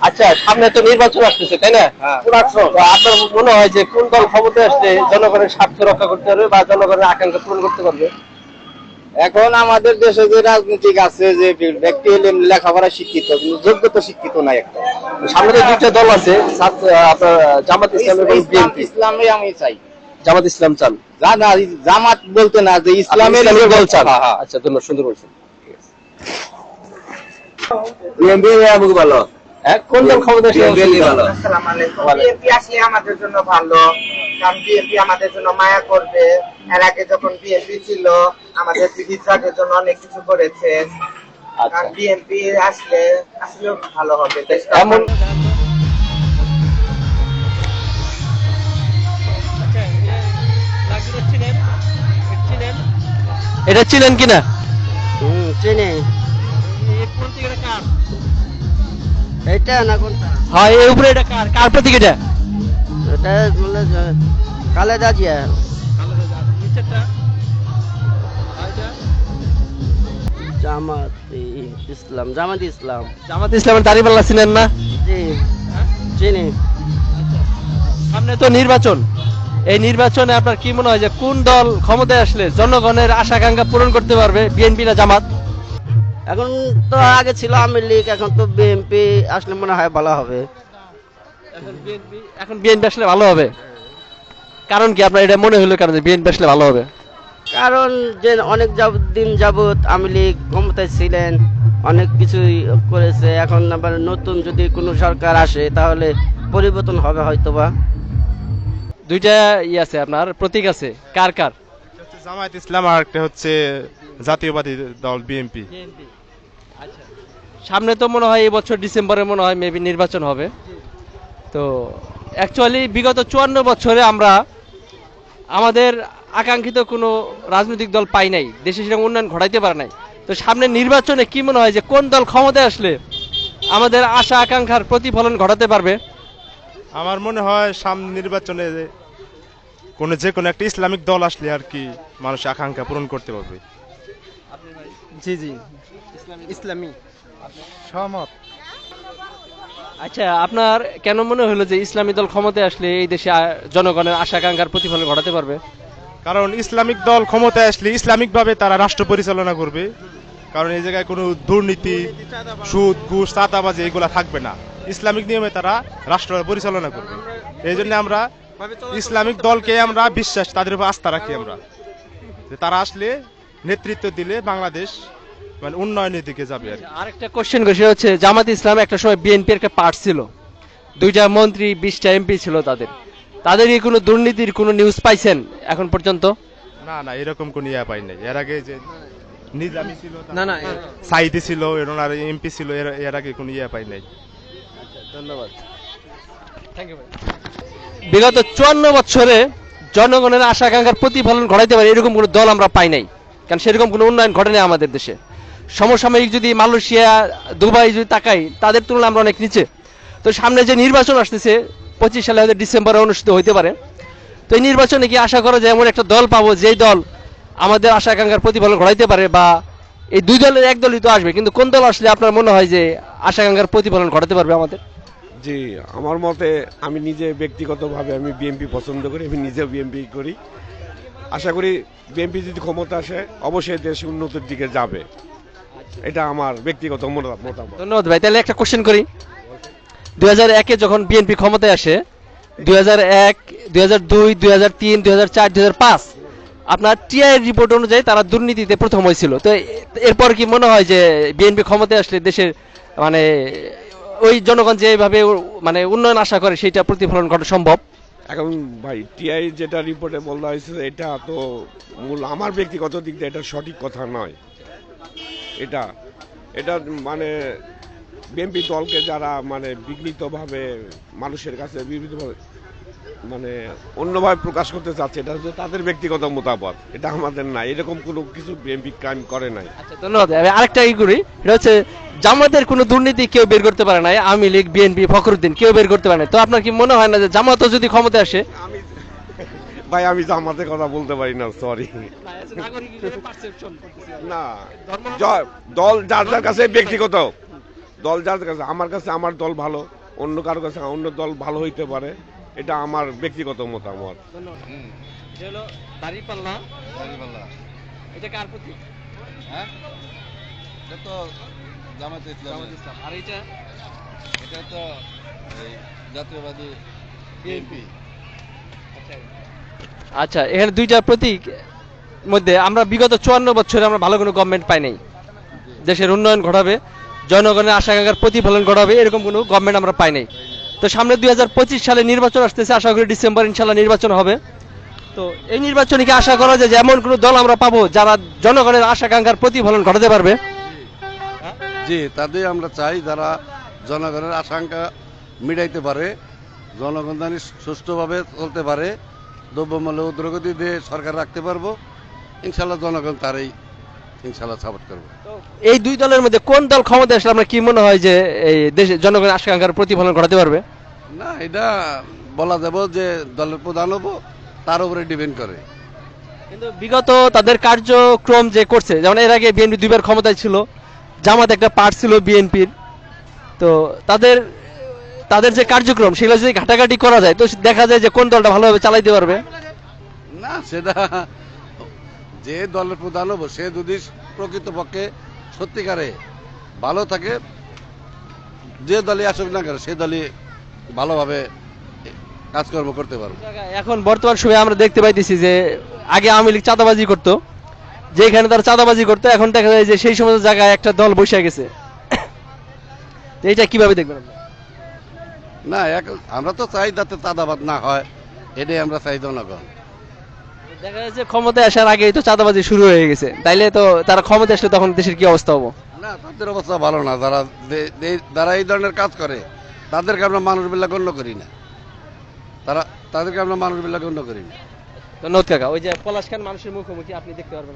আচ্ছা, সামনে তো নির্বাচন আসতেছে, তাই না? তো আপনার মনে হয় যে কোন দল ক্ষমতায় আসলে জনগণের স্বার্থ রক্ষা করতে পারবে বা জনগণের আকাঙ্ক্ষা পূরণ করতে পারবে? এখন আমাদের দেশে যে রাজনীতিক আছে, যে ব্যক্তি হলেন লেখাপড়া শিক্ষিত কিন্তু যোগ্যতা শিক্ষিত নাই একটা। সামনে তো দুইটা দল আছে, আপনার জামাত ইসলাম এবং বিএনপি। ইসলামে আমি চাই। জামাত ইসলাম চান? না, জামাত বলতে না, যে ইসলামের ইসলামী দল চান? হ্যাঁ, হ্যাঁ। আচ্ছা, ধন্যবাদ, সুন্দর বলছেন। বিএনপি ভালো। কোন দল ক্ষমতা আসলে বিএনপি ভালো। আসসালামু আলাইকুম। বিএনপি আসলে আমাদের জন্য ভালো, কারণ বিএনপি আমাদের জন্য মায়া করবে। এর আগে যখন বিএনপি ছিল আমাদের বিদ্রোহের জন্য অনেক কিছু করেছে। কারণ বিএনপি আসলে আসলে ভালো হবে দেশটা। এমন এটা চিনেন কিনা? চিনি। এটা না কোনটা? হ্যাঁ, এই উপরে এটা কার কার প্রতীক এটা? এটা বলে খালেদা জিয়া। জামাত ইসলাম। জামাত ইসলাম। জামাত ইসলামের দাঁড়িপাল্লা চিনেন না? জি চিনি। সামনে তো নির্বাচন, এই নির্বাচনে আপনার কি মনে হয় যে কোন দল ক্ষমতায় আসলে জনগণের আশা আকাঙ্ক্ষা পূরণ করতে পারবে, বিএনপি না জামাত? এখন তো আগে ছিল আওয়ামী লীগ, এখন তো বিএনপি আসলে মনে হয় ভালো হবে। এখন বিএনপি আসলে ভালো হবে, কারণ কি আপনার এটা মনে হলো কারণ বিএনপি আসলে ভালো হবে? কারণ যে অনেক দিন যাবত আওয়ামী লীগ ক্ষমতায় ছিলেন, অনেক কিছুই করেছে। এখন আবার নতুন যদি কোনো সরকার আসে তাহলে পরিবর্তন হবে হয়তোবা। দুইটা আছে, আপনার প্রতীক আছে, কার কার? জামায়াত ইসলাম আর একটা হচ্ছে জাতীয়বাদী দল বিএনপি। আচ্ছা, সামনে তো মনে হয় এই বছর ডিসেম্বরে মনে হয় মেবি নির্বাচন হবে। তো অ্যাকচুয়ালি বিগত 54 বছরে আমরা আমাদের আকাঙ্ক্ষিত কোনো রাজনৈতিক দল পাই নাই, দেশে সেরকম উন্নয়ন ঘটাইতে পারে নাই। তো সামনে নির্বাচনে কি মনে হয় যে কোন দল ক্ষমতায় আসলে আমাদের আশা আকাঙ্ক্ষার প্রতিফলন ঘটাতে পারবে? আমার মনে হয় সামনে নির্বাচনে যে কোনো একটা ইসলামিক দল আসলে আর কি মানুষের আকাঙ্ক্ষা পূরণ করতে পারবে। জি জি, ইসলামী সহমত। আচ্ছা, আপনার কেন মনে হলো যে ইসলামী দল ক্ষমতায় আসলে এই দেশে জনগণের আশা আকাঙ্ক্ষার প্রতিফলন ঘটাতে পারবে? কারণ ইসলামিক দল ক্ষমতায় আসলে ইসলামিক ভাবে তারা রাষ্ট্র পরিচালনা করবে। কারণ এই জায়গায় কোনো দুর্নীতি, সুদ, ঘুষ, চাঁদাবাজি এগুলা থাকবে না। ইসলামিক নিয়মে তারা রাষ্ট্র পরিচালনা করবে। এই জন্য আমরা ইসলামিক দলকে আমরা বিশ্বাস, তাদের উপর আস্থা রাখি আমরা, যে তারা আসলে নেতৃত্ব দিলে বাংলাদেশ মানে উন্নয়নের দিকে যাবে আর কি। আরেকটা কোশ্চেন করি, সেটা হচ্ছে জামাত ইসলাম একটা সময় বিএনপির একটা পার্ট ছিল, 2টা মন্ত্রী 20টা এমপি ছিল তাদের কি কোনো দুর্নীতির কোনো নিউজ পাইছেন এখন পর্যন্ত? না, এরকম কোন ইয়া পাই নাই। এর আগে যে নিজামী ছিল, না, সাইদি ছিল, এর এমপি ছিল, এর আগে কোন ইয়া পাই নাই। ধন্যবাদ। বিগত 54 বছরে জনগণের আশা আকাঙ্ক্ষার প্রতিফলন ঘটাইতে পারে এরকম কোনো দল আমরা পাই নাই, কারণ সেরকম কোনো উন্নয়ন ঘটে নাই আমাদের দেশে। সমসাময়িক যদি মালয়েশিয়া, দুবাই যদি তাকাই, তাদের তুলনায় আমরা অনেক নিচে। তো সামনে যে নির্বাচন আসতেছে 25 সালে হয়তো ডিসেম্বরে অনুষ্ঠিত হইতে পারে। তো এই নির্বাচনে কি আশা করা যায় এমন একটা দল পাবো যেই দল আমাদের আশা আকাঙ্ক্ষার প্রতিফলন ঘটাইতে পারে, বা এই দুই দলের এক দলই তো আসবে, কিন্তু কোন দল আসলে আপনার মনে হয় যে আশা আকাঙ্ক্ষার প্রতিফলন ঘটাতে পারবে আমাদের? জি, আমার মতে আমি নিজে ব্যক্তিগতভাবে আমি বিএনপি পছন্দ করি, আমি নিজেও বিএনপি করি। আশা করি বিএনপি যদি ক্ষমতা আসে অবশ্যই দেশ উন্নতির দিকে যাবে, এটা আমার ব্যক্তিগত মতামত। ধন্যবাদ ভাই। তাহলে একটা কোশ্চেন করি, 2001-এ যখন বিএনপি ক্ষমতায় আসে, 2001, 2002, 2003, 2004, 2005 আপনার টিআই রিপোর্ট অনুযায়ী তারা দুর্নীতিতে প্রথম হয়েছিল। তো এরপর কি মনে হয় যে বিএনপি ক্ষমতায় আসলে দেশের মানে ওই জনগণ যেভাবে মানে উন্নয়ন আশা করে সেটা প্রতিফলন করা সম্ভব? এখন ভাই টিআই যেটা রিপোর্টে বলা হয়েছে এটা তো মূল আমার ব্যক্তিগত দিক দিয়ে এটা সঠিক কথা নয়। এটা এটা মানে বিএনপি দলকে যারা মানে বিঘ্নিতভাবে মানুষের কাছে বিভিন্নভাবে মানে অন্যভাবে প্রকাশ করতে চাচ্ছে, এটা হচ্ছে তাদের ব্যক্তিগত মতামত, এটা আমাদের না। এরকম কোনো কিছু বিএনপি ক্রাইম করে নাই। আচ্ছা, ধন্যবাদ। আমি আরেকটা করি, এটা হচ্ছে জামাতের কোনো দুর্নীতি কেউ বের করতে পারে না, আওয়ামী লীগ, বিএনপি, ফখরুদ্দিন কেউ বের করতে পারে না। তো আপনার কি মনে হয় না যে জামাতও যদি ক্ষমতায় আসে? ভাই আমি জামাতের কথা বলতে পারি না, সরি। না, দল যার যার কাছে ব্যক্তিগত, দল যার কাছে, আমার কাছে আমার দল ভালো, অন্য কারো কাছে অন্য দল ভালো হইতে পারে, এটা আমার ব্যক্তিগত মতামত। দাঁড়িপাল্লা এটা কার প্রতীক? হ্যাঁ, এটা তো জামাত ইসলাম। আর এটা এটা তো এই জাতীয়বাদী বিএনপি। আচ্ছা, এখানে দুইটা প্রতীক মধ্যে আমরা বিগত 54 বছরে আমরা ভালো কোনো গভর্নমেন্ট পাই নাই, দেশের উন্নয়ন ঘটাবে, জনগণের আশা আকাঙ্ক্ষার প্রতিফলন ঘটাবে এরকম কোনো গভর্নমেন্ট আমরা পাই নাই। তো সামনে 2025 সালে নির্বাচন আসতেছে, আশা করি ডিসেম্বর ইনশাল্লাহ নির্বাচন হবে। তো এই নির্বাচনে কি আশা করা যায় যে এমন কোনো দল আমরা পাবো যারা জনগণের আশা আকাঙ্ক্ষার প্রতিফলন ঘটাতে পারবে? জি, তাদের আমরা চাই যারা জনগণের আশঙ্কা মিটাইতে পারে, জনগণ জানি সুষ্ঠুভাবে চলতে পারে, দ্রব্যমূল্য ঊর্ধ্বগতি দিয়ে সরকার রাখতে পারবো, ইনশাল্লাহ জনগণ তারই ইনশাল্লাহ সাপোর্ট করবে। এই দুই দলের মধ্যে কোন দল ক্ষমতা আসলে আপনার কি মনে হয় যে এই দেশে জনগণের আশা আকাঙ্ক্ষার প্রতিফলন ঘটাতে পারবে? না, এটা বলা যাবে যে দলের প্রধান হবো তার উপরে ডিপেন্ড করে। কিন্তু বিগত তাদের কার্যক্রম যে করছে, যেমন এর আগে বিএনপি দুইবার ক্ষমতায় ছিল, জামাত একটা পার্ট ছিল বিএনপির, তো তাদের যে কার্যক্রম সেগুলো যদি ঘাটাঘাটি করা যায় তো দেখা যায় যে কোন দলটা ভালোভাবে চালাইতে পারবে। না, সেটা যে দলের প্রধান হবো সে যদি প্রকৃতপক্ষে সত্যিকারে ভালো থাকে, যে দলই আসুক না কেন সে দলই ভালোভাবে কাজকর্ম করতে পারবে। এখন বর্তমান সময়ে আমরা দেখতে পাইতেছি যে আগে আওয়ামী লীগ চাঁদাবাজি করতো, যেখানে তারা চাঁদাবাজি করতো এখন দেখা যায় যে সেই সমস্ত জায়গায় একটা দল বসে গেছে। তো এইটা কিভাবে দেখবেন আপনি? না, আমরা তো চাই যাতে চাঁদাবাদ না হয়, এটাই আমরা চাই জনগণ। দেখা যাচ্ছে ক্ষমতায় আসার আগেই তো চাঁদাবাজি শুরু হয়ে গেছে, তাইলে তো তারা ক্ষমতায় আসলে তখন দেশের কি অবস্থা হবো? না, তাদের অবস্থা ভালো না, যারা এই ধরনের কাজ করে তাদেরকে আমরা মানুষ বিল্লা গণ্য করি না, তাদেরকে আমরা মানুষ বিল্লা গণ্য করি না। ধন্যবাদ কাকা। ওই যে পলাশ খান মানুষের মুখোমুখি আপনি দেখতে পারবেন।